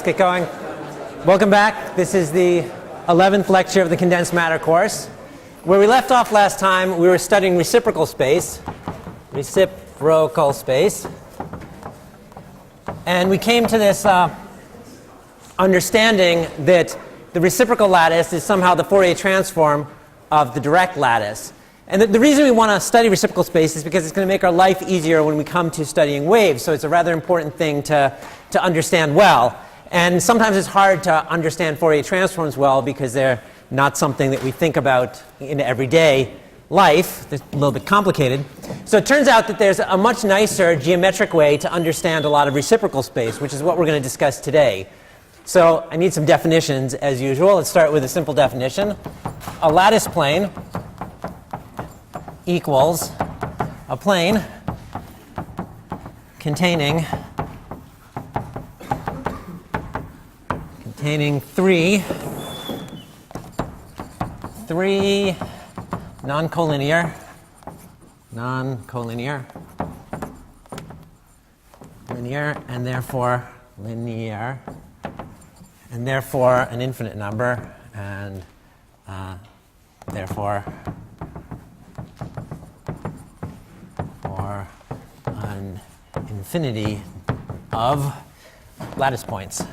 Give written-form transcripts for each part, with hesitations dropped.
get going. Welcome back. This is the 11th lecture of the condensed matter course. Where we left off last time, we were studying reciprocal space. Reciprocal space. And we came to this understanding that the reciprocal lattice is somehow the Fourier transform of the direct lattice. And the reason we want to study reciprocal space is because it's going to make our life easier when we come to studying waves. So it's a rather important thing to understand well. And sometimes it's hard to understand Fourier transforms well because they're not something that we think about in everyday life. They're a little bit complicated. So it turns out that there's a much nicer geometric way to understand a lot of reciprocal space, which is what we're going to discuss today. So I need some definitions as usual. Let's start with a simple definition. A lattice plane equals a plane containing three non-collinear and therefore linear and therefore an infinite number and therefore for an infinity of lattice points.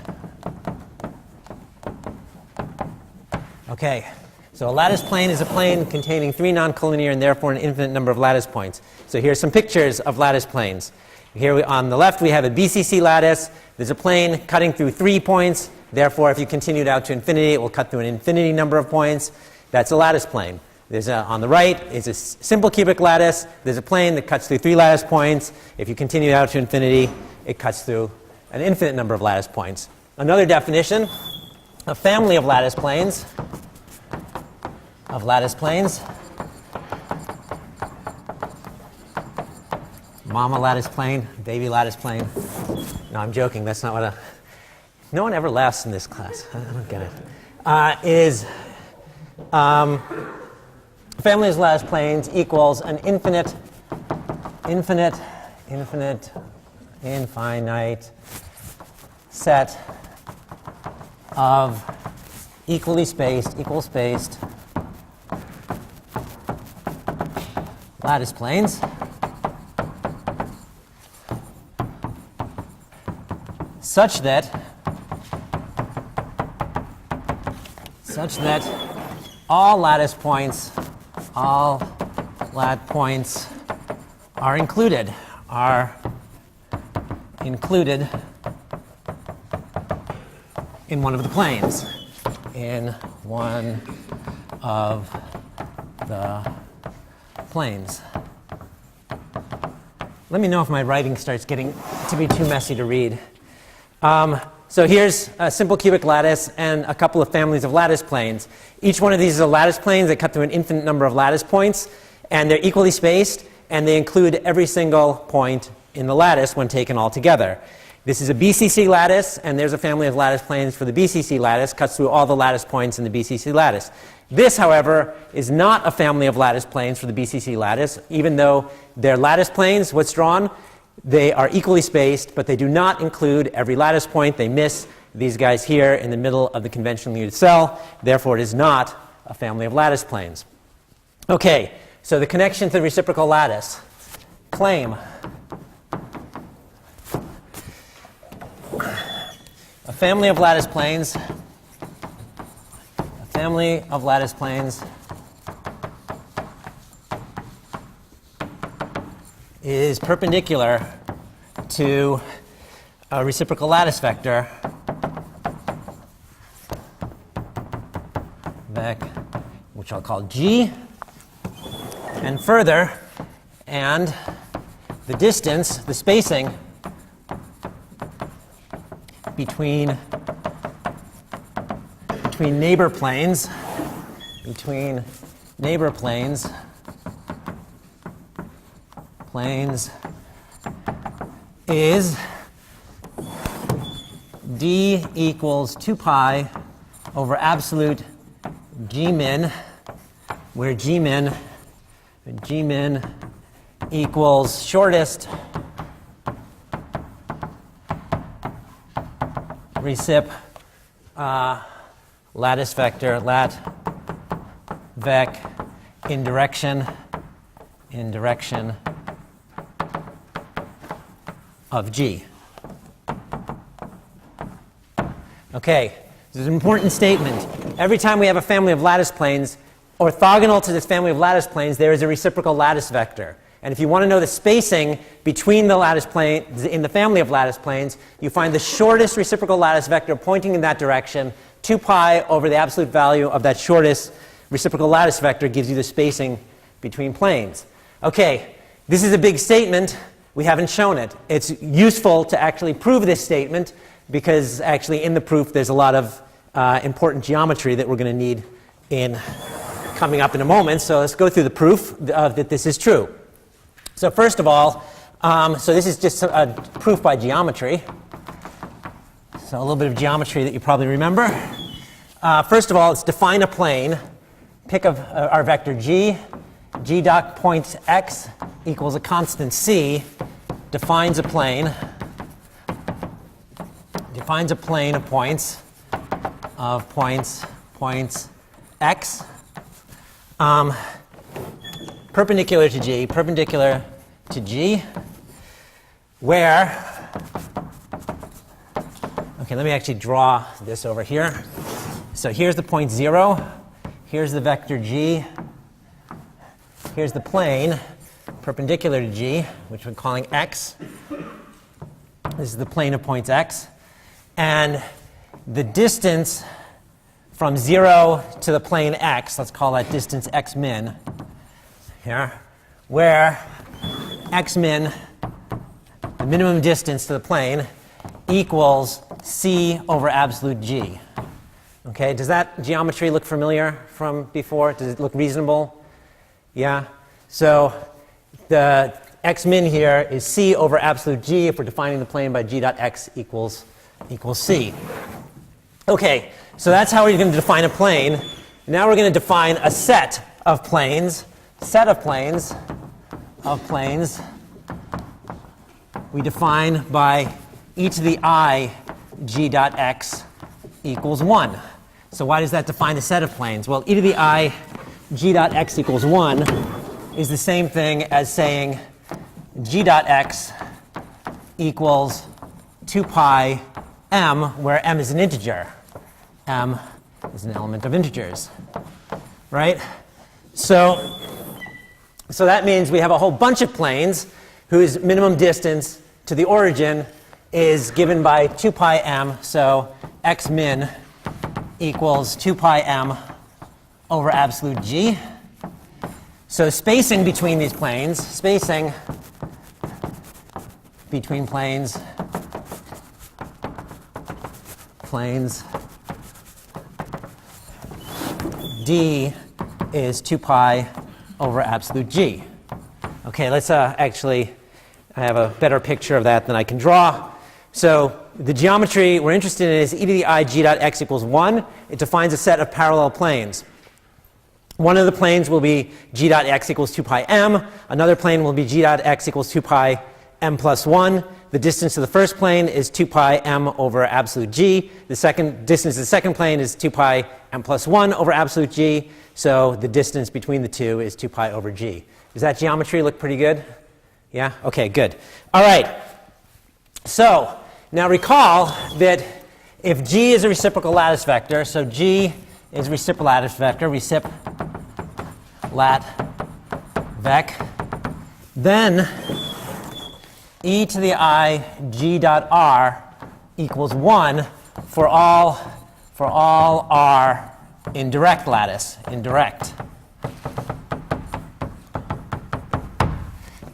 Okay, so a lattice plane is a plane containing three non-collinear and therefore an infinite number of lattice points. So here's some pictures of lattice planes. Here on the left we have a BCC lattice. There's a plane cutting through 3 points. Therefore, if you continue it out to infinity, it will cut through an infinity number of points. That's a lattice plane. On the right is a simple cubic lattice. There's a plane that cuts through 3 lattice points. If you continue it out to infinity, it cuts through an infinite number of lattice points. Another definition, a family of lattice planes. Mama lattice plane, baby lattice plane. No, I'm joking. That's not what no one ever laughs in this class. I don't get it. Is family of lattice planes equals an infinite set of equal spaced lattice planes such that all lat points are included in one of the planes. Let me know if my writing starts getting to be too messy to read. So here's a simple cubic lattice and a couple of families of lattice planes. Each one of these is a lattice plane that cut through an infinite number of lattice points, and they're equally spaced, and they include every single point in the lattice when taken all together. This is a BCC lattice, and there's a family of lattice planes for the BCC lattice, cuts through all the lattice points in the BCC lattice. This, however, is not a family of lattice planes for the BCC lattice, even though they're lattice planes, what's drawn. They are equally spaced, but they do not include every lattice point. They miss these guys here in the middle of the conventionally used cell. Therefore, it is not a family of lattice planes. Okay, so the connection to the reciprocal lattice. Claim. A family of lattice planes is perpendicular to a reciprocal lattice vector which I'll call G, and further, and the distance, the spacing between neighbor planes is d equals 2 pi over absolute g min, where g min equals shortest recip lattice vector lat vec in direction of G. Okay, this is an important statement. Every time we have a family of lattice planes, orthogonal to this family of lattice planes, there is a reciprocal lattice vector. And if you want to know the spacing between the lattice planes in the family of lattice planes, you find the shortest reciprocal lattice vector pointing in that direction. 2 pi over the absolute value of that shortest reciprocal lattice vector gives you the spacing between planes. Okay, this is a big statement. We haven't shown it. It's useful to actually prove this statement because actually in the proof there's a lot of important geometry that we're going to need in coming up in a moment. So let's go through the proof that this is true. So first of all, so this is just a proof by geometry. So a little bit of geometry that you probably remember. First of all, let's define a plane. Pick our vector g. G dot point x equals a constant c. Defines a plane. Defines a plane of points x. Perpendicular to G, where, okay, let me actually draw this over here. So here's the point 0, here's the vector G, here's the plane perpendicular to G, which we're calling x. This is the plane of points x. And the distance from 0 to the plane x, let's call that distance x min, here, where x min, the minimum distance to the plane, equals c over absolute g. Okay, does that geometry look familiar from before? Does it look reasonable? Yeah? So the x min here is c over absolute g if we're defining the plane by g dot x equals c. Okay, so that's how we're going to define a plane. Now we're going to define a set of planes. We define by e to the I g dot x equals 1. So why does that define a set of planes? Well, e to the I g dot x equals 1 is the same thing as saying g dot x equals 2 pi m, where m is an integer. M is an element of integers, right? So that means we have a whole bunch of planes whose minimum distance to the origin is given by 2 pi m. So x min equals 2 pi m over absolute g. So spacing between these planes, spacing between planes d is 2 pi over absolute g. Okay, let's actually have a better picture of that than I can draw. So the geometry we're interested in is e to the I g dot x equals 1. It defines a set of parallel planes. One of the planes will be g dot x equals 2 pi m. Another plane will be g dot x equals 2 pi m plus 1. The distance to the first plane is 2 pi m over absolute g. The second distance to the second plane is 2 pi m plus 1 over absolute g. So the distance between the two is 2 pi over g. Does that geometry look pretty good? Yeah? Okay, good. All right. So now recall that if g is a reciprocal lattice vector, so g is a reciprocal lattice vector, recip lat vec, then e to the I g dot r equals 1 for all r in direct lattice, in direct.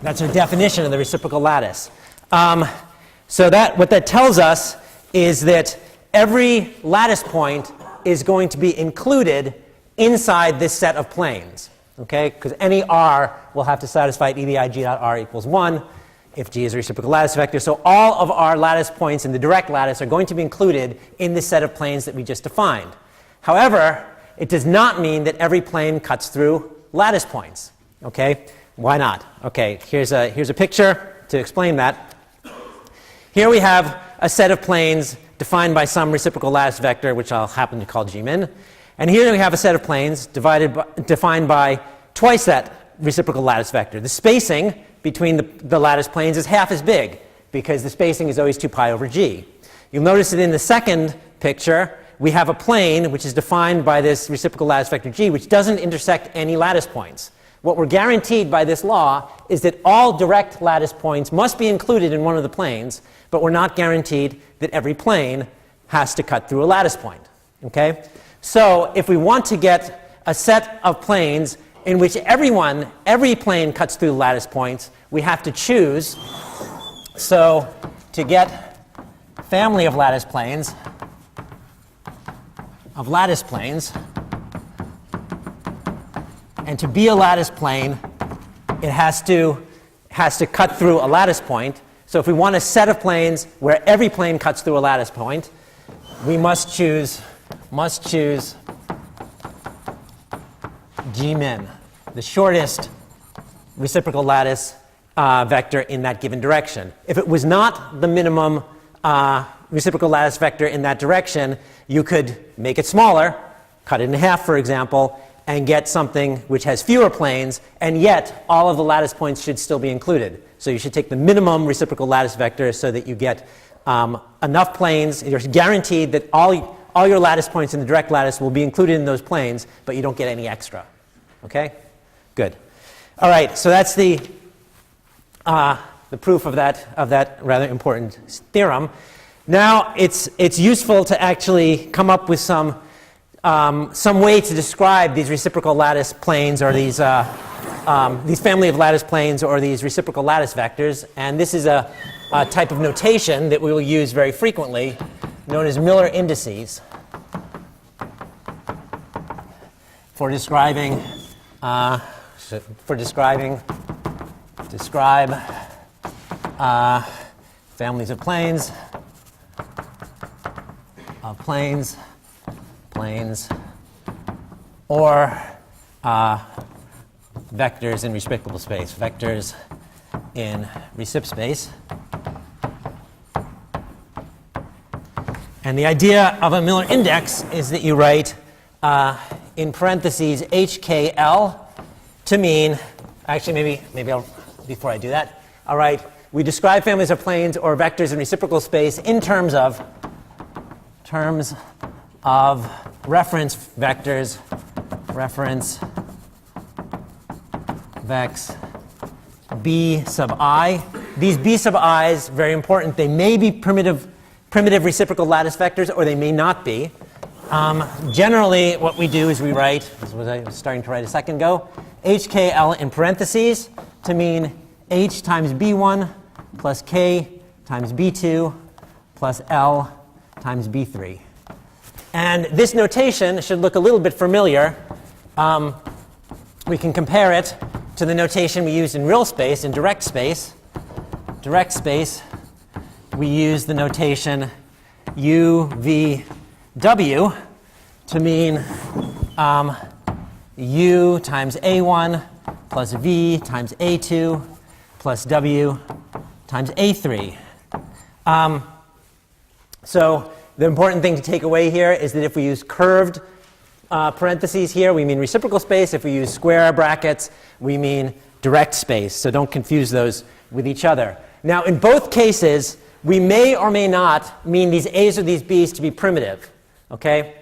That's our definition of the reciprocal lattice. So what that tells us is that every lattice point is going to be included inside this set of planes. Okay? Because any r will have to satisfy e to the I g dot r equals 1 if g is a reciprocal lattice vector. So all of our lattice points in the direct lattice are going to be included in this set of planes that we just defined. However, it does not mean that every plane cuts through lattice points. Okay? Why not? Okay, here's a picture to explain that. Here we have a set of planes defined by some reciprocal lattice vector, which I'll happen to call Gmin. And here we have a set of planes defined by twice that reciprocal lattice vector. The spacing between the lattice planes is half as big because the spacing is always 2 pi over g. You'll notice that in the second picture, we have a plane which is defined by this reciprocal lattice vector g, which doesn't intersect any lattice points. What we're guaranteed by this law is that all direct lattice points must be included in one of the planes, but we're not guaranteed that every plane has to cut through a lattice point. Okay? So if we want to get a set of planes in which every plane cuts through the lattice points, we have to choose. So to get family of lattice planes, and to be a lattice plane, it has to cut through a lattice point. So if we want a set of planes where every plane cuts through a lattice point, we must choose Gmin, the shortest reciprocal lattice vector in that given direction. If it was not the minimum reciprocal lattice vector in that direction, you could make it smaller, cut it in half, for example, and get something which has fewer planes, and yet all of the lattice points should still be included. So you should take the minimum reciprocal lattice vector so that you get enough planes. You're guaranteed that all your lattice points in the direct lattice will be included in those planes, but you don't get any extra. Okay? Good. All right, so that's the proof of that rather important theorem. Now it's useful to actually come up with some way to describe these reciprocal lattice planes or these family of lattice planes or these reciprocal lattice vectors. And this is a type of notation that we will use very frequently, known as Miller indices, for describing families of planes, or vectors in reciprocal space, vectors in recip space. And the idea of a Miller index is that you write in parentheses HKL to mean, actually maybe I'll, before I do that, I'll write, we describe families of planes or vectors in reciprocal space in terms of reference vectors, reference vex b sub I. These b sub i's, very important, they may be primitive reciprocal lattice vectors or they may not be. Generally, what we do is we write, this was I was starting to write a second ago, HKL in parentheses to mean H times B1 plus K times B2 plus L times B3. And this notation should look a little bit familiar. We can compare it to the notation we used in real space, in direct space. Direct space, we use the notation U, V, W to mean U times A1 plus V times A2 plus W times A3. So the important thing to take away here is that if we use curved parentheses here, we mean reciprocal space. If we use square brackets, we mean direct space. So don't confuse those with each other. Now, in both cases, we may or may not mean these A's or these B's to be primitive. Okay?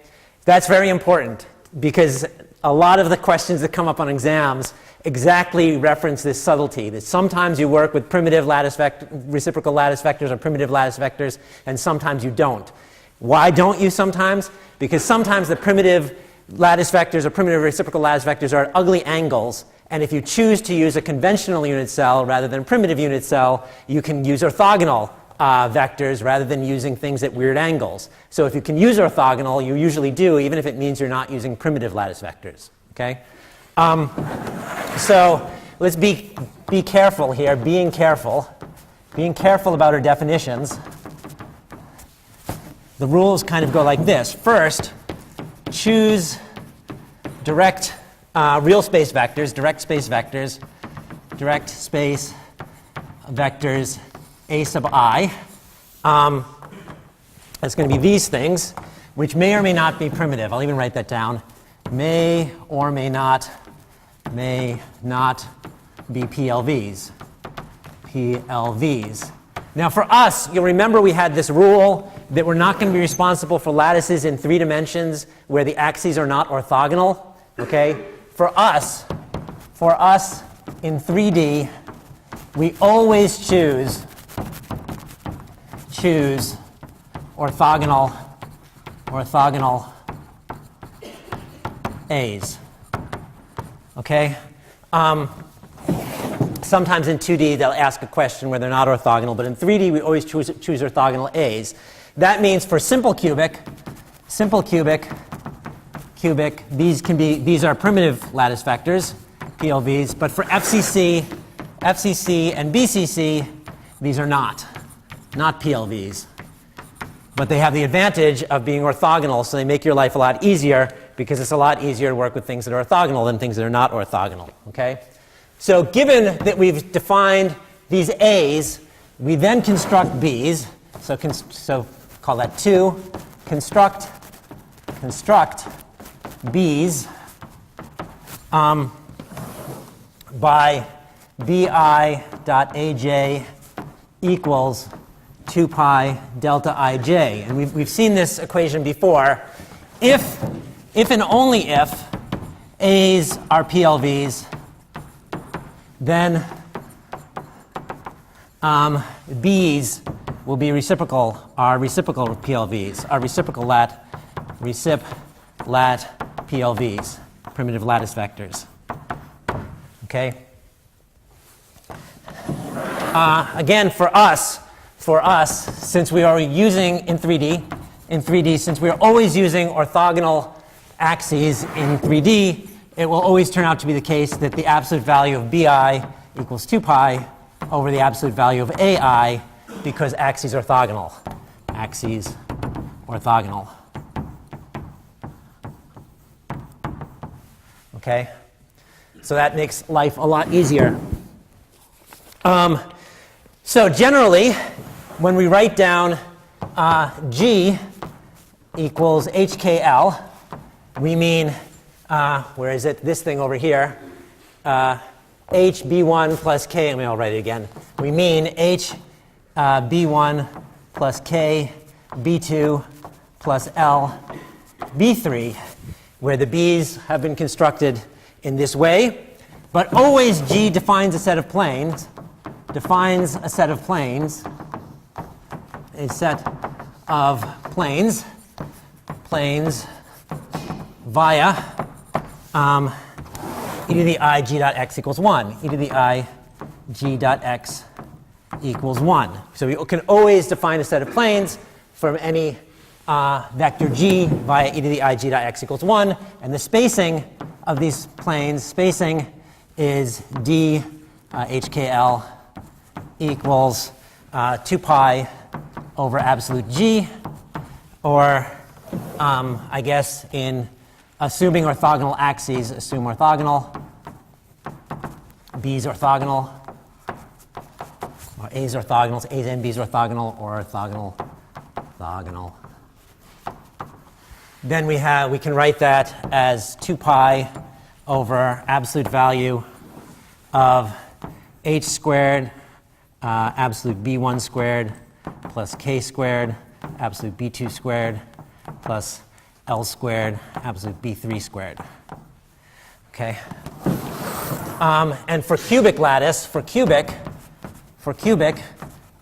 That's very important because a lot of the questions that come up on exams exactly reference this subtlety, that sometimes you work with primitive reciprocal lattice vectors or primitive lattice vectors, and sometimes you don't. Why don't you sometimes? Because sometimes the primitive lattice vectors or primitive reciprocal lattice vectors are at ugly angles, and if you choose to use a conventional unit cell rather than primitive unit cell, you can use orthogonal vectors rather than using things at weird angles. So if you can use orthogonal, you usually do, even if it means you're not using primitive lattice vectors. Okay? So let's be careful here, being careful about our definitions. The rules kind of go like this. First, choose direct real space vectors, direct space vectors A sub I. It's going to be these things, which may or may not be primitive. I'll even write that down. May or may not be PLVs. PLVs. Now for us, you'll remember we had this rule that we're not going to be responsible for lattices in 3 dimensions where the axes are not orthogonal. Okay? For us in 3D, we always choose orthogonal A's. Okay? Sometimes in 2D they'll ask a question where they're not orthogonal, but in 3D we always choose orthogonal A's. That means for simple cubic, these are primitive lattice vectors, PLVs, but for FCC and BCC, these are not PLVs. But they have the advantage of being orthogonal, so they make your life a lot easier because it's a lot easier to work with things that are orthogonal than things that are not orthogonal. Okay? So given that we've defined these A's, we then construct B's. So call that 2. Construct B's by bi.aj equals 2 pi delta ij. And we've seen this equation before. If and only if A's are PLVs, then B's will be reciprocal PLVs, are reciprocal lat PLVs, primitive lattice vectors. Okay? Again, for us, since we are using in 3D, since we are always using orthogonal axes in 3D, it will always turn out to be the case that the absolute value of BI equals 2 pi over the absolute value of AI because axes are orthogonal. Axes orthogonal. Okay? So that makes life a lot easier. So generally, when we write down G equals HKL, we mean, where is it? This thing over here. HB1 plus K, I'll write it again. We mean HB1 plus K, B2 plus L, B3, where the B's have been constructed in this way. But always G defines a set of planes, via e to the I g dot x equals 1. E to the I g dot x equals 1. So we can always define a set of planes from any vector g via e to the I g dot x equals 1. And the spacing of these planes, is d HKL equals 2 pi over absolute g, or I guess in assuming orthogonal axes, assume orthogonal, B's orthogonal, or A's orthogonal, A's and B's orthogonal, or orthogonal. Then we can write that as 2 pi over absolute value of h squared absolute b1 squared plus k squared absolute b2 squared plus L squared absolute B3 squared. Okay. And for cubic lattice, for cubic,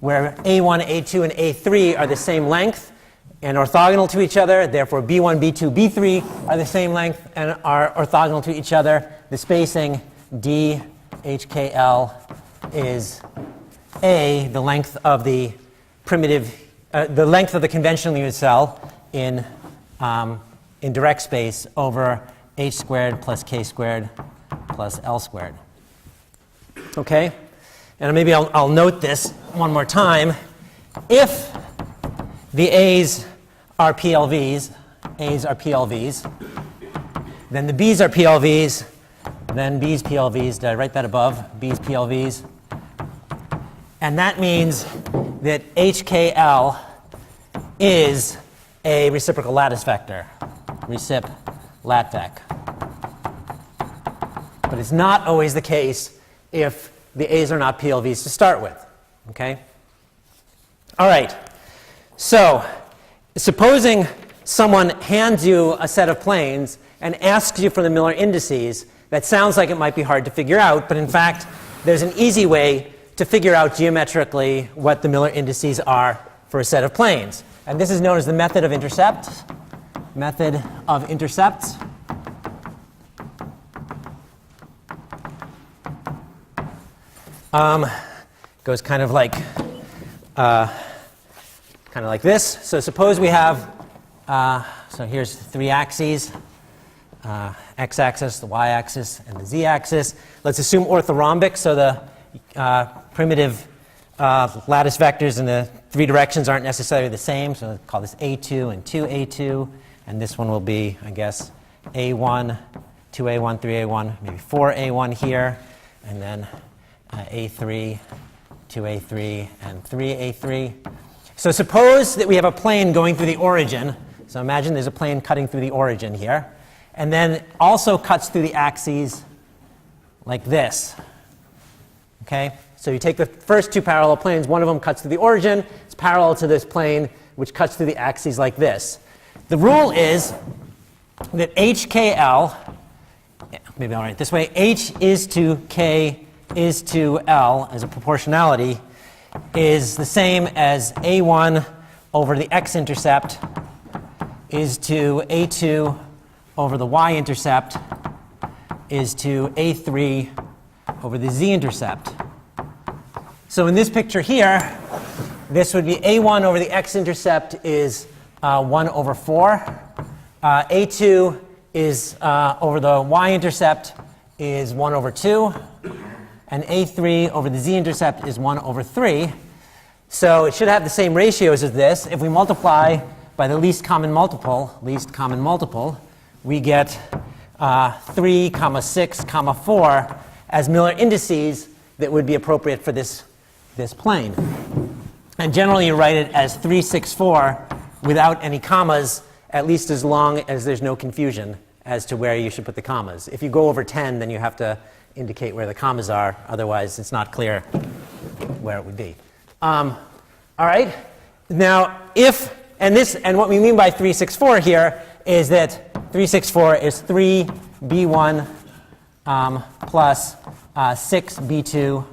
where A1, A2, and A3 are the same length and orthogonal to each other, therefore B1, B2, B3 are the same length and are orthogonal to each other, the spacing D HKL is A, the length of the conventional unit cell in direct space over h squared plus k squared plus L squared. Okay? And maybe I'll note this one more time. If the A's are PLVs, then the B's are PLVs, then B's PLVs. Did I write that above? B's PLVs. And that means that HKL is a reciprocal lattice vector, recip lat vec. But it's not always the case if the A's are not PLVs to start with. Okay? All right. So supposing someone hands you a set of planes and asks you for the Miller indices, that sounds like it might be hard to figure out, but in fact, there's an easy way to figure out geometrically what the Miller indices are for a set of planes. And this is known as the method of intercept. Method of intercepts. Goes kind of like this. So suppose we have, so here's three axes, x-axis, the y-axis, and the z-axis. Let's assume orthorhombic, so the primitive lattice vectors in the three directions aren't necessarily the same. So let's call this A2 and 2A2. And this one will be, I guess, A1, 2A1, 3A1, maybe 4A1 here. And then A3, 2A3, and 3A3. So suppose that we have a plane going through the origin. So imagine there's a plane cutting through the origin here. And then also cuts through the axes like this. Okay? So you take the first two parallel planes. One of them cuts through the origin. It's parallel to this plane, which cuts through the axes like this. The rule is that HKL, maybe I'll write it this way, H is to K is to L as a proportionality is the same as A1 over the x-intercept is to A2 over the y-intercept is to A3 over the z-intercept. So in this picture here, this would be A1 over the x-intercept is 1 over 4. A2 is over the y-intercept is 1 over 2. And A3 over the z-intercept is 1 over 3. So it should have the same ratios as this. If we multiply by the least common multiple, we get 3, 6, 4 as Miller indices that would be appropriate for this plane. And generally you write it as 3, 6, 4 without any commas, at least as long as there's no confusion as to where you should put the commas. If you go over 10, then you have to indicate where the commas are. Otherwise, it's not clear where it would be. All right. Now, and what we mean by 3, 6, 4 here is that 3, 6, 4 is 3b1 plus 6b2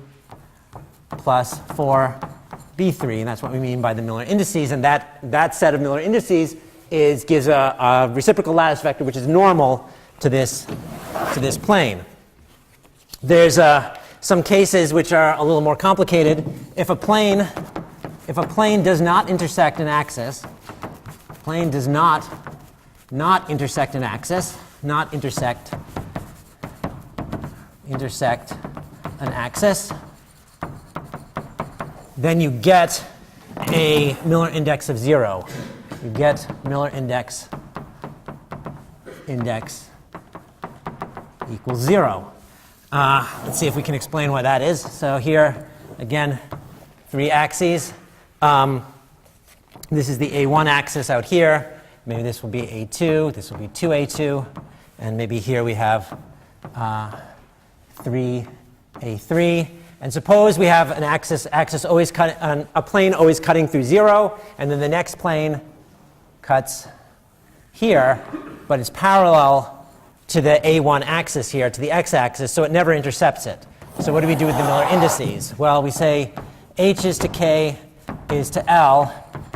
plus 4b3, and that's what we mean by the Miller indices. And that set of Miller indices gives a reciprocal lattice vector which is normal to this plane. There's some cases which are a little more complicated. If a plane does not intersect an axis, intersect an axis, then you get a Miller index of 0. You get Miller index equals 0. Let's see if we can explain why that is. So here, again, three axes. This is the A1 axis out here. Maybe this will be A2. This will be 2A2. And maybe here we have 3A3. And suppose we have an axis always a plane always cutting through 0, and then the next plane cuts here, but it's parallel to the A1 axis here, to the x-axis, so it never intercepts it. So what do we do with the Miller indices? Well, we say H is to K is to L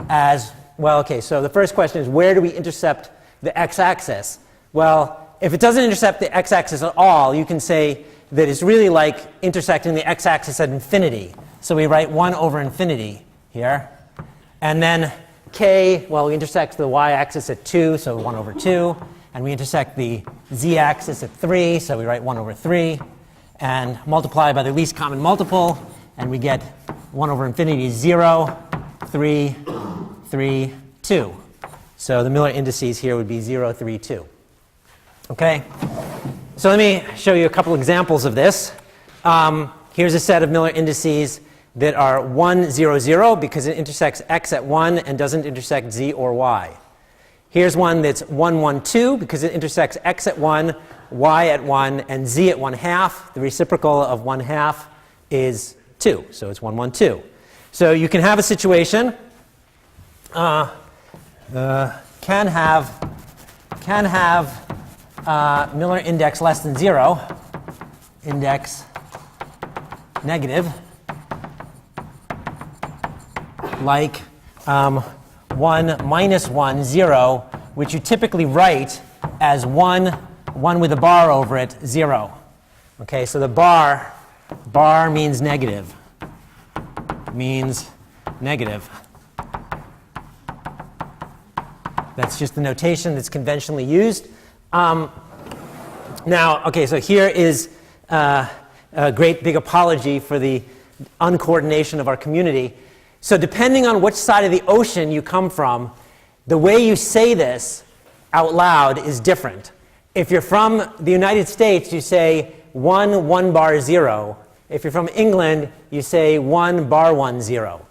as, well, okay, so the first question is where do we intercept the x-axis? Well, if it doesn't intercept the x-axis at all, you can say that it's really like intersecting the x-axis at infinity. So we write 1 over infinity here. And then K, well, we intersect the y-axis at 2, so 1 over 2. And we intersect the z-axis at 3, so we write 1 over 3. And multiply by the least common multiple, and we get 1 over infinity is 0, 3, 3, 2. So the Miller indices here would be 0, 3, 2. Okay? So let me show you a couple examples of this. Here's a set of Miller indices that are 1, 0, 0 because it intersects x at 1 and doesn't intersect z or y. Here's one that's 1, 1, 2 because it intersects x at 1, y at 1, and z at 1/2. The reciprocal of 1/2 is 2, so it's 1, 1, 2. So you can have a situation, can have Miller index less than 0, index negative, like 1, minus 1, 0, which you typically write as 1 with a bar over it, 0. Okay, so the bar means negative. That's just the notation that's conventionally used. Now, okay, so here is a great big apology for the uncoordination of our community. So depending on which side of the ocean you come from, the way you say this out loud is different. If you're from the United States, you say 1, 1 bar 0. If you're from England, you say 1 bar 1, 0.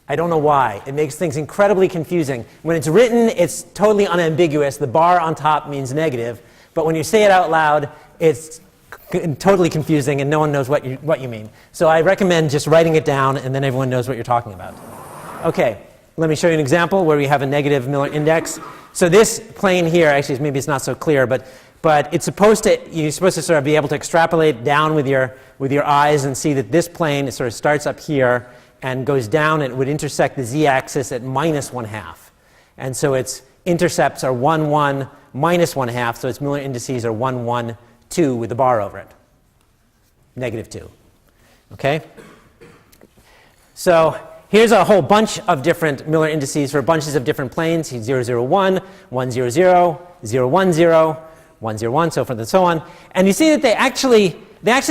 I don't know why. It makes things incredibly confusing. When it's written, it's totally unambiguous. The bar on top means negative. But when you say it out loud, it's totally confusing and no one knows what you mean. So I recommend just writing it down and then everyone knows what you're talking about. Okay, let me show you an example where we have a negative Miller index. So this plane here, actually maybe it's not so clear, but it's you're supposed to sort of be able to extrapolate down with your eyes and see that this plane sort of starts up here and goes down and it would intersect the z-axis at minus 1/2. And so its intercepts are 1, 1, minus 1/2, so its Miller indices are 1, 1, 2 with the bar over it. Negative 2. Okay? So here's a whole bunch of different Miller indices for bunches of different planes. 0, 0, 1, 1, 0, 0, 0, 1, 0, 1, 0, 1, so forth and so on. And you see that they actually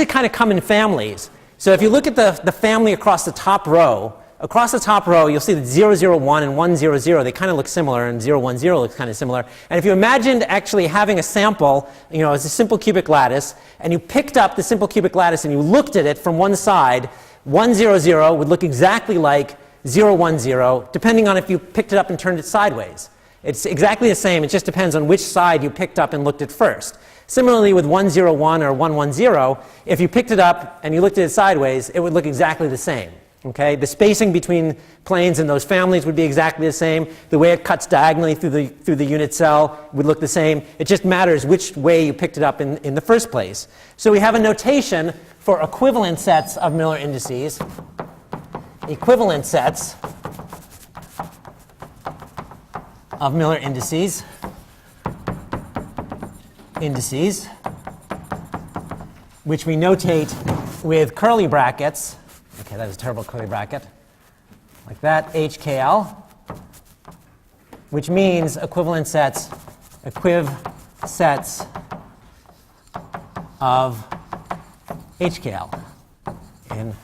kind of come in families. So if you look at the family across the top row, you'll see that 0, 0, 1 and 1, 0, 0, they kind of look similar, and 0, 1, 0 looks kind of similar. And if you imagined actually having a sample, as a simple cubic lattice, and you picked up the simple cubic lattice and you looked at it from one side, 1, 0, 0 would look exactly like 0, 1, 0, depending on if you picked it up and turned it sideways. It's exactly the same, it just depends on which side you picked up and looked at first. Similarly with 1, 0, 1 or 1, 1, 0, if you picked it up and you looked at it sideways, it would look exactly the same. Okay? The spacing between planes in those families would be exactly the same. The way it cuts diagonally through the unit cell would look the same. It just matters which way you picked it up in the first place. So we have a notation for equivalent sets of Miller indices. Equivalent sets of Miller indices, which we notate with curly brackets. Okay, that was a terrible curly bracket. Like that, HKL, which means equivalent sets of HKL in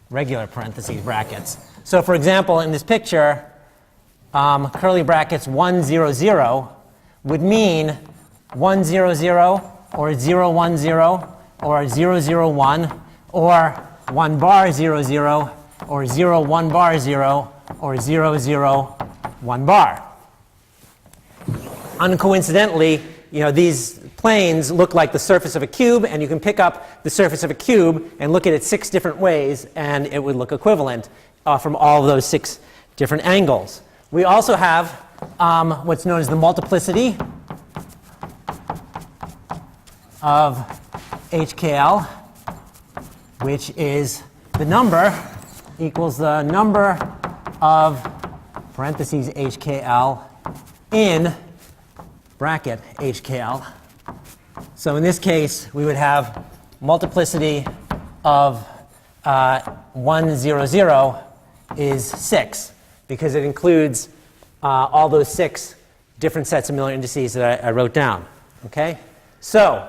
regular parentheses brackets. So for example, in this picture, curly brackets 1, 0, 0 would mean 1, 0, 0 or 0, 1, 0 or 0, 0, 1 or 1 bar 0, 0 or 0, 1 bar 0 or 0, 0, 1 bar. Uncoincidentally, these planes look like the surface of a cube, and you can pick up the surface of a cube and look at it 6 different ways, and it would look equivalent from all of those 6 different angles. We also have what's known as the multiplicity of HKL, which is the number equals the number of parentheses HKL in bracket HKL. So in this case, we would have multiplicity of 1, 0, 0 is 6, because it includes all those 6 different sets of Miller indices that I wrote down. Okay? So,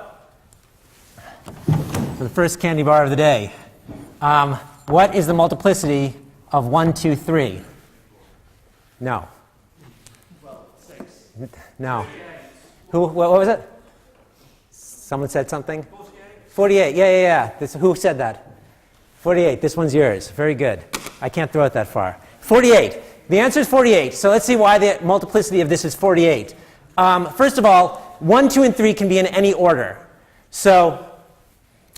for the first candy bar of the day, what is the multiplicity of 1, 2, 3? No. Well, 6. No. What was it? Someone said something? 48. Yeah. Who said that? 48. This one's yours. Very good. I can't throw it that far. 48. The answer is 48. So let's see why the multiplicity of this is 48. First of all, 1, 2, and 3 can be in any order. So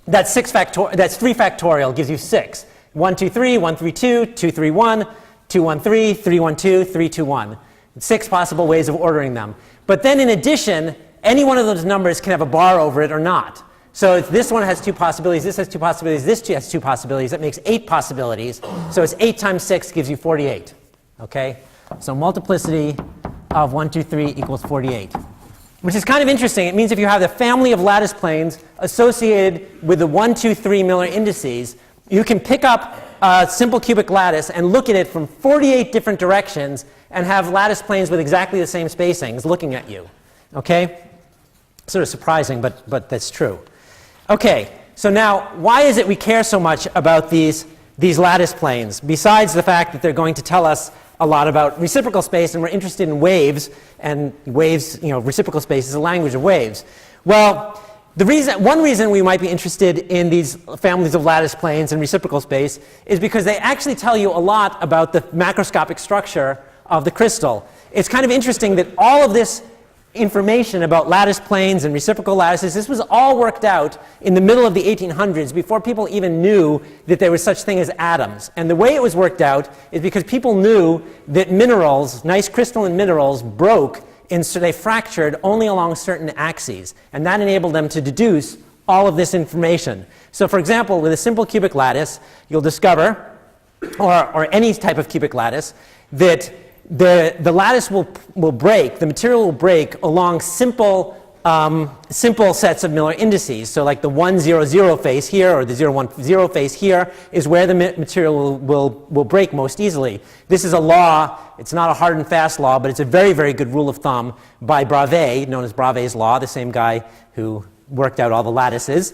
that's 3 factorial gives you 6. 1, 2, 3, 1, 3, 2, 2, 3, 1, 2, 1, 3, 3, 1, 2, 3, 2, 1. 6 possible ways of ordering them. But then in addition, any one of those numbers can have a bar over it or not. So if this one has 2 possibilities, this has 2 possibilities, this has 2 possibilities. That makes 8 possibilities. So it's 8 times 6 gives you 48. Okay? So multiplicity of 1, 2, 3 equals 48. Which is kind of interesting. It means if you have the family of lattice planes associated with the 1, 2, 3 Miller indices, you can pick up a simple cubic lattice and look at it from 48 different directions and have lattice planes with exactly the same spacings looking at you. Okay? Sort of surprising, but that's true. Okay, so now why is it we care so much about these lattice planes, besides the fact that they're going to tell us a lot about reciprocal space, and we're interested in waves, and waves, reciprocal space is a language of waves. Well, one reason we might be interested in these families of lattice planes and reciprocal space is because they actually tell you a lot about the macroscopic structure of the crystal. It's kind of interesting that all of this information about lattice planes and reciprocal lattices, this was all worked out in the middle of the 1800s before people even knew that there was such thing as atoms. And the way it was worked out is because people knew that minerals, nice crystalline minerals, broke, and so they fractured only along certain axes. And that enabled them to deduce all of this information. So for example, with a simple cubic lattice, you'll discover, or any type of cubic lattice, that the lattice will break, the material will break along simple sets of Miller indices. So like the 1, 0, 0 face here, or the 0, 1, 0 face here, is where the material will break most easily. This is a law. It's not a hard and fast law, but it's a very, very good rule of thumb by Bravais, known as Bravais' law, the same guy who worked out all the lattices.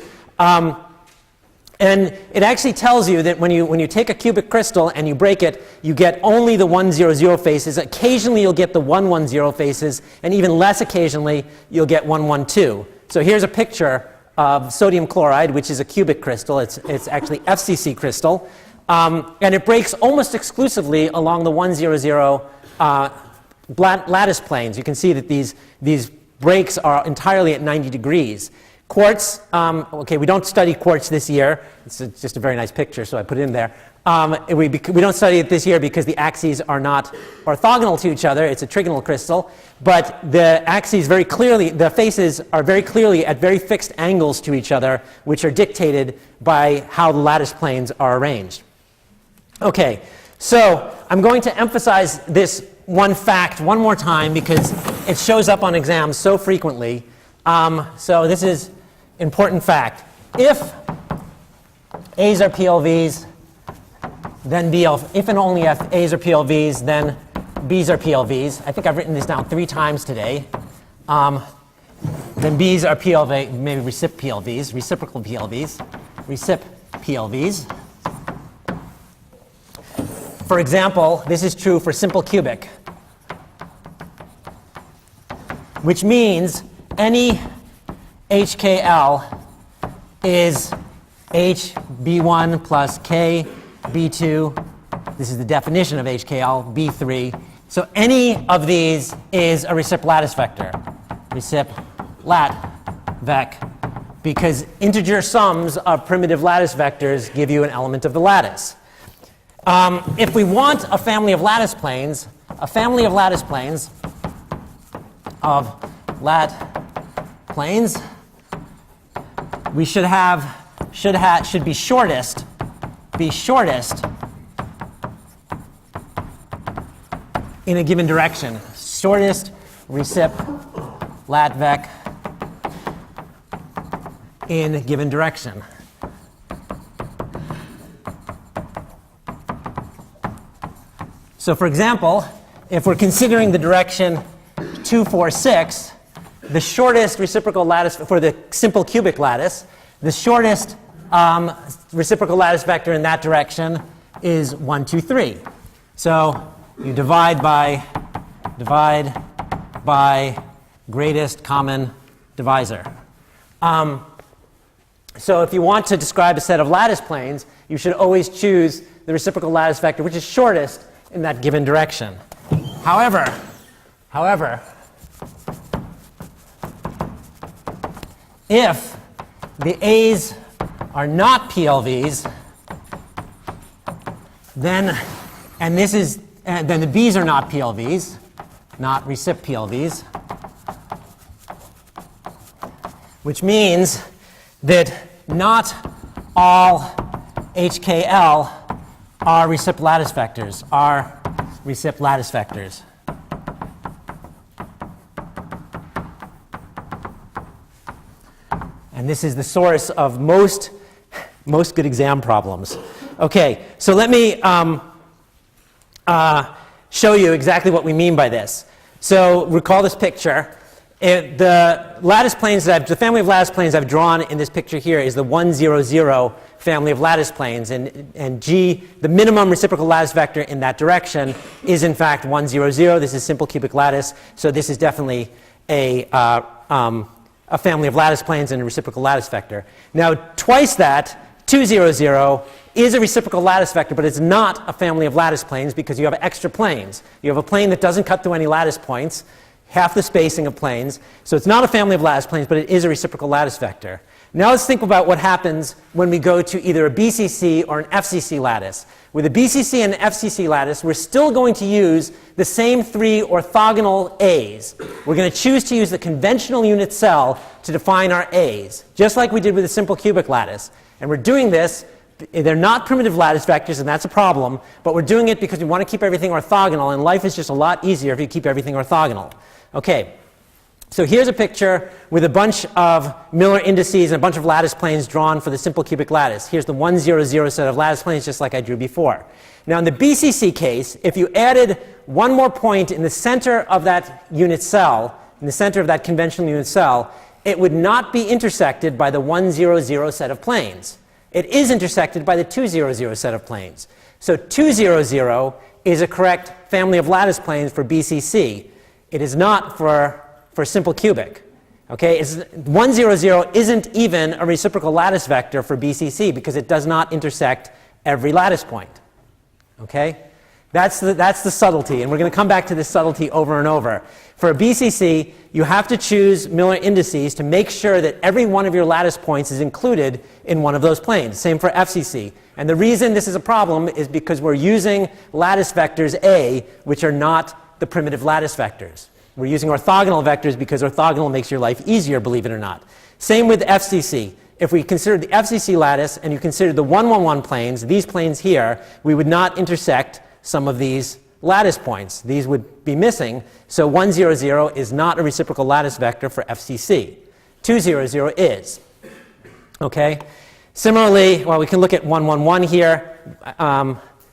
And it actually tells you that when you take a cubic crystal and you break it, you get only the 1, 0, 0 faces. Occasionally you'll get the 1, 1, 0 faces, and even less occasionally you'll get 1, 1, 2. So here's a picture of sodium chloride, which is a cubic crystal. It's actually FCC crystal. And it breaks almost exclusively along the 1, 0, 0 lattice planes. You can see that these breaks are entirely at 90 degrees. Quartz, okay, we don't study quartz this year. It's just a very nice picture, so I put it in there. We don't study it this year because the axes are not orthogonal to each other. It's a trigonal crystal. But the axes very clearly, the faces are very clearly at very fixed angles to each other, which are dictated by how the lattice planes are arranged. Okay, so I'm going to emphasize this one fact one more time because it shows up on exams so frequently. So this is important fact. If A's are PLVs, then if and only if A's are PLVs, then B's are PLVs. I think I've written this down 3 times today. Then B's are PLV, maybe reciprocal PLVs. For example, this is true for simple cubic, which means any HKL is HB1 plus K B2. This is the definition of HKL, B3. So any of these is a reciplattice vector. Reciplat vec, because integer sums of primitive lattice vectors give you an element of the lattice. If we want a family of lattice planes of planes, we should be shortest in a given direction. Shortest recip lat vec in a given direction. So for example, if we're considering the direction 2, 4, 6, the shortest reciprocal lattice for the simple cubic lattice, the shortest reciprocal lattice vector in that direction is 1, 2, 3. So you divide by greatest common divisor. So if you want to describe a set of lattice planes, you should always choose the reciprocal lattice vector, which is shortest in that given direction. However, if the A's are not PLVs, then the B's are not PLVs, not recip PLVs, which means that not all HKL are recip lattice vectors, And this is the source of most good exam problems. Okay, so let me show you exactly what we mean by this. So recall this picture. The family of lattice planes I've drawn in this picture here is the 1, 0, 0 family of lattice planes, and G, the minimum reciprocal lattice vector in that direction, is in fact 1, 0, 0. This is simple cubic lattice, so this is definitely a family of lattice planes and a reciprocal lattice vector. Now, twice that, 2, 0, 0, is a reciprocal lattice vector, but it's not a family of lattice planes because you have extra planes. You have a plane that doesn't cut through any lattice points, half the spacing of planes. So it's not a family of lattice planes, but it is a reciprocal lattice vector. Now let's think about what happens when we go to either a BCC or an FCC lattice. With a BCC and an FCC lattice, we're still going to use the same 3 orthogonal A's. We're going to choose to use the conventional unit cell to define our A's, just like we did with a simple cubic lattice. And we're doing this, they're not primitive lattice vectors, and that's a problem, but we're doing it because we want to keep everything orthogonal, and life is just a lot easier if you keep everything orthogonal. Okay, so here's a picture with a bunch of Miller indices and a bunch of lattice planes drawn for the simple cubic lattice. Here's the 1, 0, 0 set of lattice planes, just like I drew before. Now in the BCC case, if you added one more point in the center of that unit cell, in the center of that conventional unit cell, it would not be intersected by the 1, 0, 0 set of planes. It is intersected by the 2, 0, 0 set of planes. So 2, 0, 0 is a correct family of lattice planes for BCC. It is not for simple cubic. Okay? 1, 0, 0 isn't even a reciprocal lattice vector for BCC because it does not intersect every lattice point. Okay? That's the subtlety, and we're going to come back to this subtlety over and over. For a BCC, you have to choose Miller indices to make sure that every one of your lattice points is included in one of those planes. Same for FCC. And the reason this is a problem is because we're using lattice vectors A, which are not the primitive lattice vectors. We're using orthogonal vectors because orthogonal makes your life easier, believe it or not. Same with FCC. If we considered the FCC lattice and you considered the 1, 1, 1 planes, these planes here, we would not intersect some of these lattice points. These would be missing. So 1, 0, 0 is not a reciprocal lattice vector for FCC. 2, 0, 0 is. Okay? Similarly, well, we can look at 1, 1, 1 here.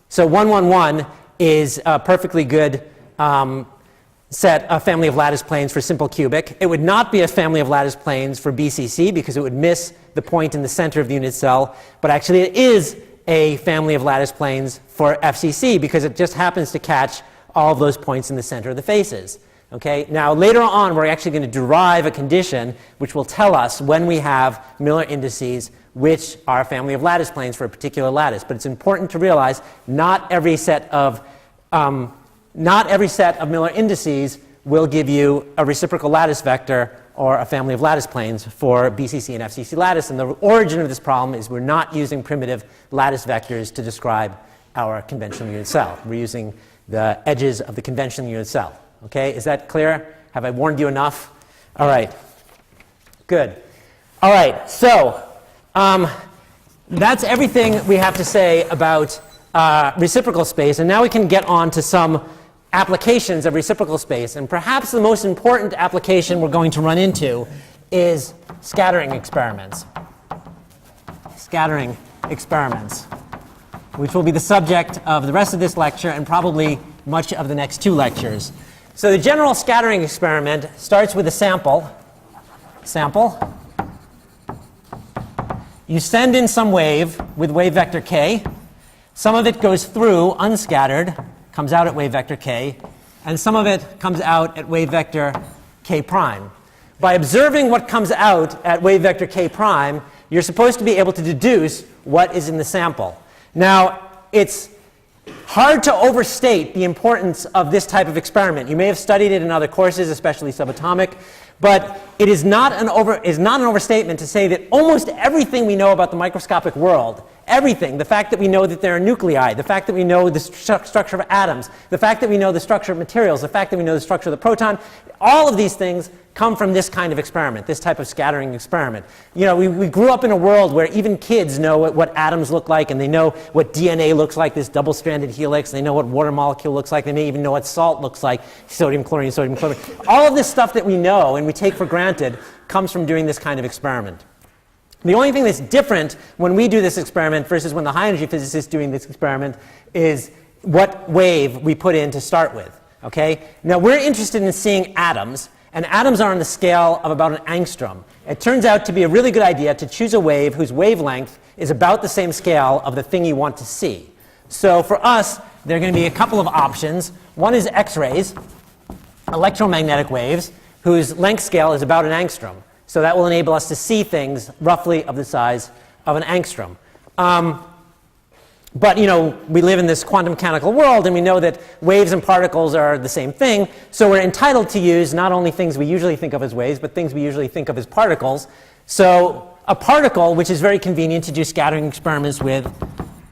So 1, 1, 1 is a perfectly good a family of lattice planes for simple cubic. It would not be a family of lattice planes for BCC because it would miss the point in the center of the unit cell, but actually it is a family of lattice planes for FCC because it just happens to catch all of those points in the center of the faces. Okay? Now later on we're actually going to derive a condition which will tell us when we have Miller indices which are a family of lattice planes for a particular lattice, but it's important to realize not every set of Miller indices will give you a reciprocal lattice vector or a family of lattice planes for BCC and FCC lattice. And the origin of this problem is we're not using primitive lattice vectors to describe our conventional unit cell. We're using the edges of the conventional unit cell. Okay, is that clear? Have I warned you enough? All right, good. All right, so that's everything we have to say about reciprocal space. And now we can get on to some applications of reciprocal space. And perhaps the most important application we're going to run into is scattering experiments. Scattering experiments, which will be the subject of the rest of this lecture and probably much of the next 2 lectures. So the general scattering experiment starts with a sample. You send in some wave with wave vector k. Some of it goes through unscattered, comes out at wave vector k, and some of it comes out at wave vector k prime. By observing what comes out at wave vector k prime, you're supposed to be able to deduce what is in the sample. Now, it's hard to overstate the importance of this type of experiment. You may have studied it in other courses, especially subatomic, but it is not an overstatement to say that almost everything we know about the microscopic world, everything, the fact that we know that there are nuclei, the fact that we know the structure of atoms, the fact that we know the structure of materials, the fact that we know the structure of the proton, all of these things come from this kind of experiment, this type of scattering experiment. You know, we grew up in a world where even kids know what atoms look like, and they know what DNA looks like, this double-stranded helix, they know what water molecule looks like, they may even know what salt looks like, sodium, chlorine, sodium, chlorine. All of this stuff that we know and we take for granted comes from doing this kind of experiment. The only thing that's different when we do this experiment versus when the high-energy physicist is doing this experiment is what wave we put in to start with. Okay? Now, we're interested in seeing atoms, and atoms are on the scale of about an angstrom. It turns out to be a really good idea to choose a wave whose wavelength is about the same scale of the thing you want to see. So for us, there are going to be a couple of options. One is X-rays, electromagnetic waves, whose length scale is about an angstrom. So that will enable us to see things roughly of the size of an angstrom. But, you know, we live in this quantum mechanical world, and we know that waves and particles are the same thing. So we're entitled to use not only things we usually think of as waves, but things we usually think of as particles. So a particle, which is very convenient to do scattering experiments with,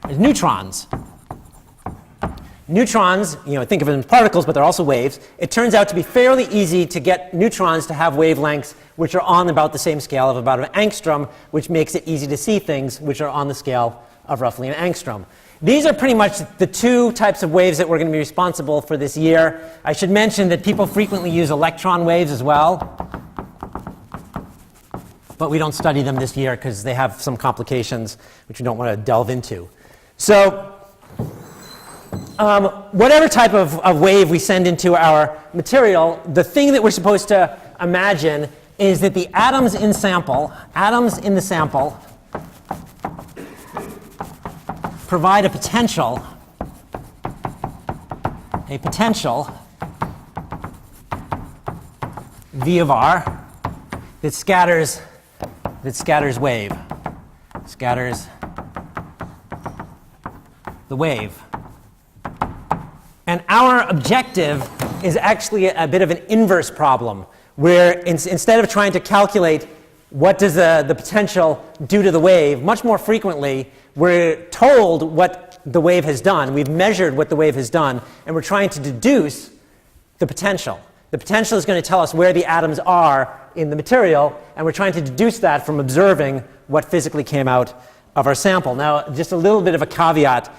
is neutrons. Neutrons, you know, think of them as particles, but they're also waves. It turns out to be fairly easy to get neutrons to have wavelengths which are on about the same scale of about an angstrom, which makes it easy to see things which are on the scale of roughly an angstrom. These are pretty much the two types of waves that we're going to be responsible for this year. I should mention that people frequently use electron waves as well, but we don't study them this year because they have some complications which we don't want to delve into. So whatever type of wave we send into our material, the thing that we're supposed to imagine is that the atoms in the sample provide a potential V of r that scatters the wave. And our objective is actually a bit of an inverse problem, where instead of trying to calculate what does the potential do to the wave, much more frequently we're told what the wave has done. We've measured what the wave has done, and we're trying to deduce the potential. The potential is going to tell us where the atoms are in the material, and we're trying to deduce that from observing what physically came out of our sample. Now, just a little bit of a caveat.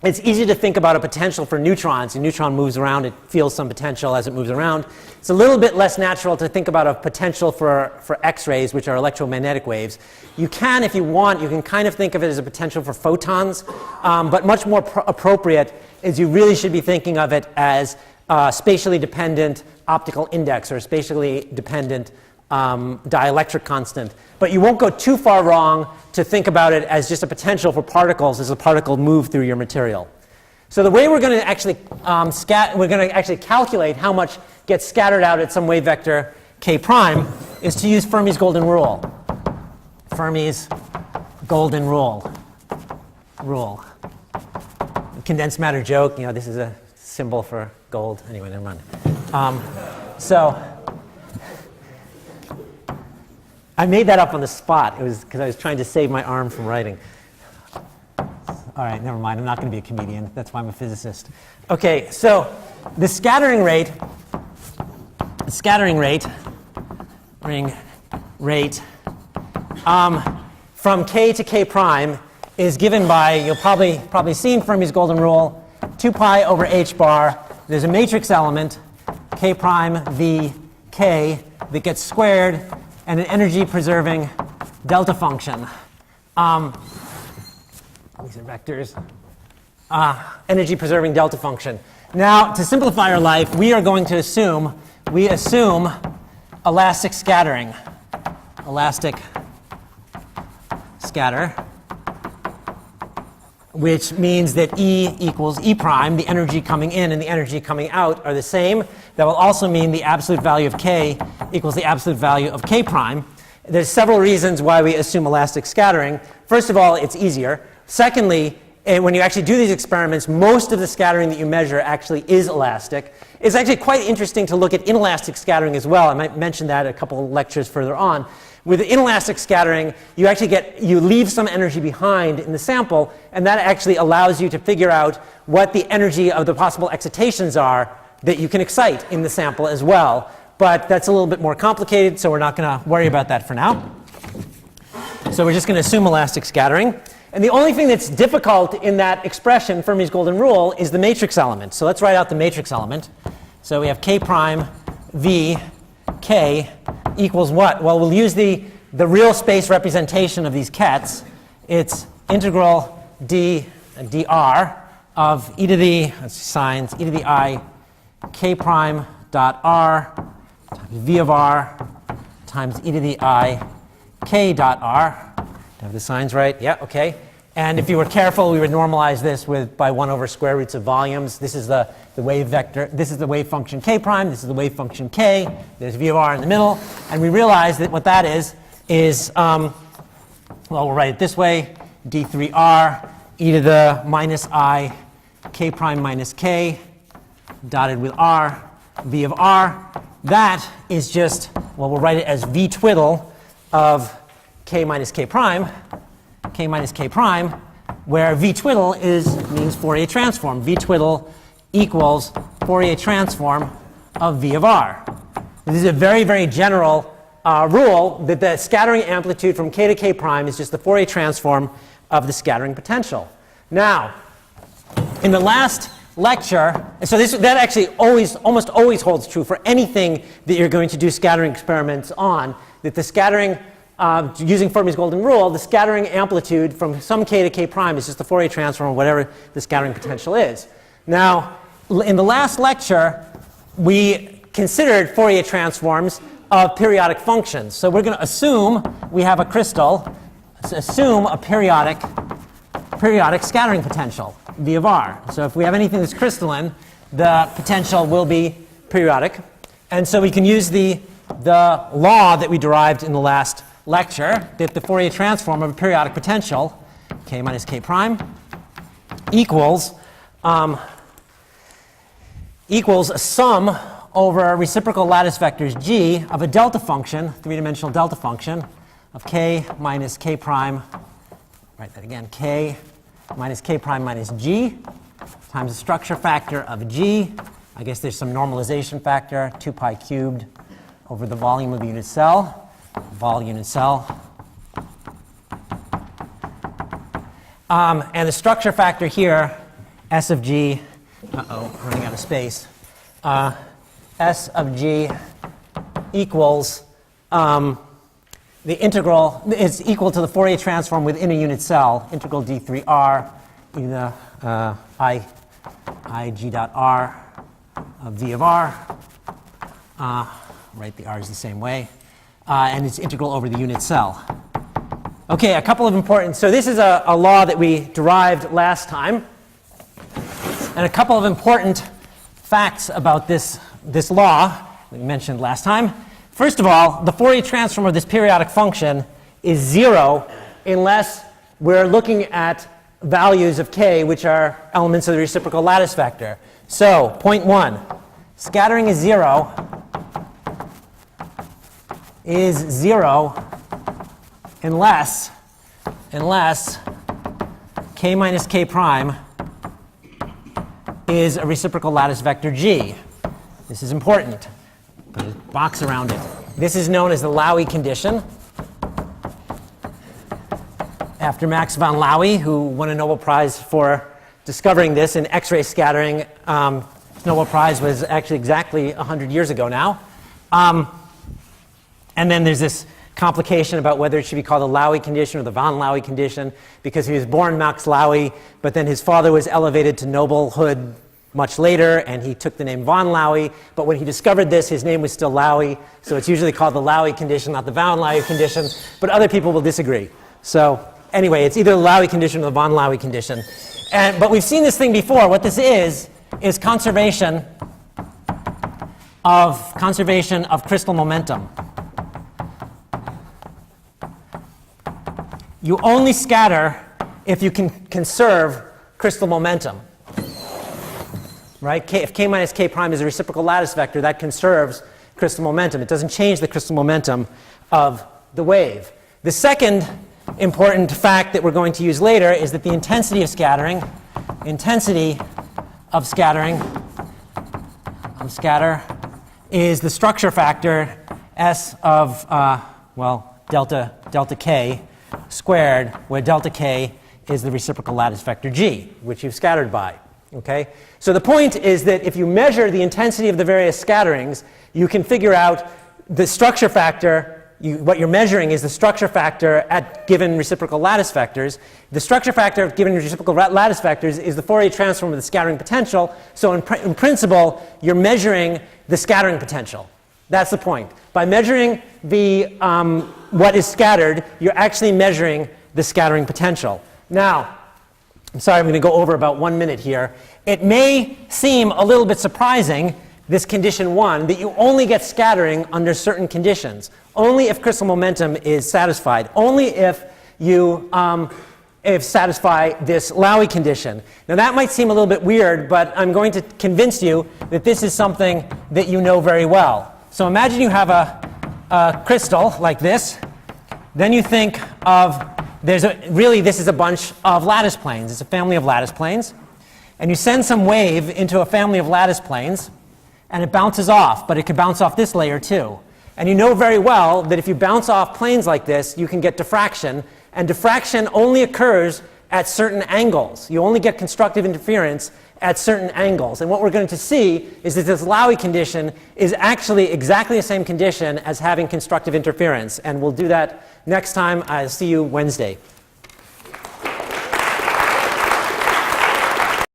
It's easy to think about a potential for neutrons. A neutron moves around, it feels some potential as it moves around. It's a little bit less natural to think about a potential for X-rays, which are electromagnetic waves. You can, if you want, you can kind of think of it as a potential for photons, but much more appropriate is you really should be thinking of it as spatially dependent optical index or spatially dependent dielectric constant. But you won't go too far wrong to think about it as just a potential for particles as a particle move through your material. So the way we're going to actually calculate how much gets scattered out at some wave vector k prime is to use Fermi's golden rule. Fermi's golden rule. Condensed matter joke. You know, this is a symbol for gold. Anyway, never mind. So I made that up on the spot. It was because I was trying to save my arm from writing. All right, never mind. I'm not going to be a comedian. That's why I'm a physicist. Okay, so the scattering rate from k to k prime is given by, you'll probably seen Fermi's golden rule, 2 pi over h bar. There's a matrix element, k prime v k, that gets squared, and an energy-preserving delta function. These are vectors. Energy-preserving delta function. Now, to simplify our life, we assume elastic scattering. Elastic scatter, which means that E equals E prime. The energy coming in and the energy coming out are the same. That will also mean the absolute value of K equals the absolute value of K prime. There's several reasons why we assume elastic scattering. First of all, it's easier. Secondly, when you actually do these experiments, most of the scattering that you measure actually is elastic. It's actually quite interesting to look at inelastic scattering as well. I might mention that a couple of lectures further on. With inelastic scattering, you leave some energy behind in the sample, and that actually allows you to figure out what the energy of the possible excitations are that you can excite in the sample as well. But that's a little bit more complicated, so we're not going to worry about that for now. So we're just going to assume elastic scattering. And the only thing that's difficult in that expression, Fermi's golden rule, is the matrix element. So let's write out the matrix element. So we have k prime v k equals what? Well, we'll use the real space representation of these kets. It's integral d dr of e to the, signs, e to the I k prime dot r times v of r times e to the I k dot r. Do I have the signs right? Yeah, okay. And if you were careful, we would normalize this by 1 over square roots of volumes. This is the wave vector. This is the wave function k prime. This is the wave function k. There's v of r in the middle. And we realize that what that is, well, we'll write it this way. d3r e to the minus I k prime minus k dotted with r, v of r. That is just, well, we'll write it as v twiddle of k minus k prime, where v twiddle means Fourier transform. V twiddle equals Fourier transform of v of r. This is a very, very general rule that the scattering amplitude from k to k prime is just the Fourier transform of the scattering potential. Now, in the last lecture, so that actually almost always holds true for anything that you're going to do scattering experiments on, that the scattering using Fermi's golden rule, the scattering amplitude from some k to k prime is just the Fourier transform of whatever the scattering potential is. Now, in the last lecture, we considered Fourier transforms of periodic functions. So we're going to assume we have a crystal, assume a periodic scattering potential, v of r. So if we have anything that's crystalline, the potential will be periodic. And so we can use the law that we derived in the last lecture, that the Fourier transform of a periodic potential, k minus k prime, equals a sum over reciprocal lattice vectors g of a delta function, three-dimensional delta function, of k minus k prime, write that again, k minus k prime minus g times the structure factor of g. I guess there's some normalization factor, 2 pi cubed over the volume of the unit cell. And the structure factor here, S of G, running out of space, S of G equals the integral is equal to the Fourier transform within a unit cell, integral d3r e to the I g dot r of v of r. Write the r's the same way. And it's integral over the unit cell. Okay, a couple of important, so this is a law that we derived last time. And a couple of important facts about this law that we mentioned last time. First of all, the Fourier transform of this periodic function is 0 unless we're looking at values of k which are elements of the reciprocal lattice vector. So, point 1, scattering is 0 unless k minus k prime is a reciprocal lattice vector G. This is important. Put a box around it. This is known as the Laue condition, after Max von Laue, who won a Nobel Prize for discovering this in X-ray scattering. His Nobel Prize was actually exactly 100 years ago now. And then there's this complication about whether it should be called the Laue condition or the von Laue condition, because he was born Max Laue, but then his father was elevated to noblehood much later, and he took the name von Laue. But when he discovered this, his name was still Laue, so it's usually called the Laue condition, not the von Laue condition. But other people will disagree. So anyway, it's either the Laue condition or the von Laue condition. But we've seen this thing before. What this is conservation of crystal momentum. you only scatter if you can conserve crystal momentum. Right? If k minus k prime is a reciprocal lattice vector, that conserves crystal momentum. It doesn't change the crystal momentum of the wave. The second important fact that we're going to use later is that the intensity of scatter is the structure factor S of, delta k squared, where delta k is the reciprocal lattice vector G, which you've scattered by. Okay? So the point is that if you measure the intensity of the various scatterings, you can figure out the structure factor. What you're measuring is the structure factor at given reciprocal lattice vectors. The structure factor of given reciprocal lattice vectors is the Fourier transform of the scattering potential. So in principle, you're measuring the scattering potential. That's the point. By measuring what is scattered, you're actually measuring the scattering potential. Now, I'm sorry, I'm going to go over about 1 minute here. It may seem a little bit surprising, this condition 1, that you only get scattering under certain conditions. Only if crystal momentum is satisfied. Only if you satisfy this Laue condition. Now that might seem a little bit weird, but I'm going to convince you that this is something that you know very well. So imagine you have a crystal like this. Then you think of, really this is a bunch of lattice planes. It's a family of lattice planes. And you send some wave into a family of lattice planes, and it bounces off, but it could bounce off this layer too. And you know very well that if you bounce off planes like this, you can get diffraction, and diffraction only occurs at certain angles. You only get constructive interference at certain angles. And what we're going to see is that this Laue condition is actually exactly the same condition as having constructive interference. And we'll do that next time. I'll see you Wednesday.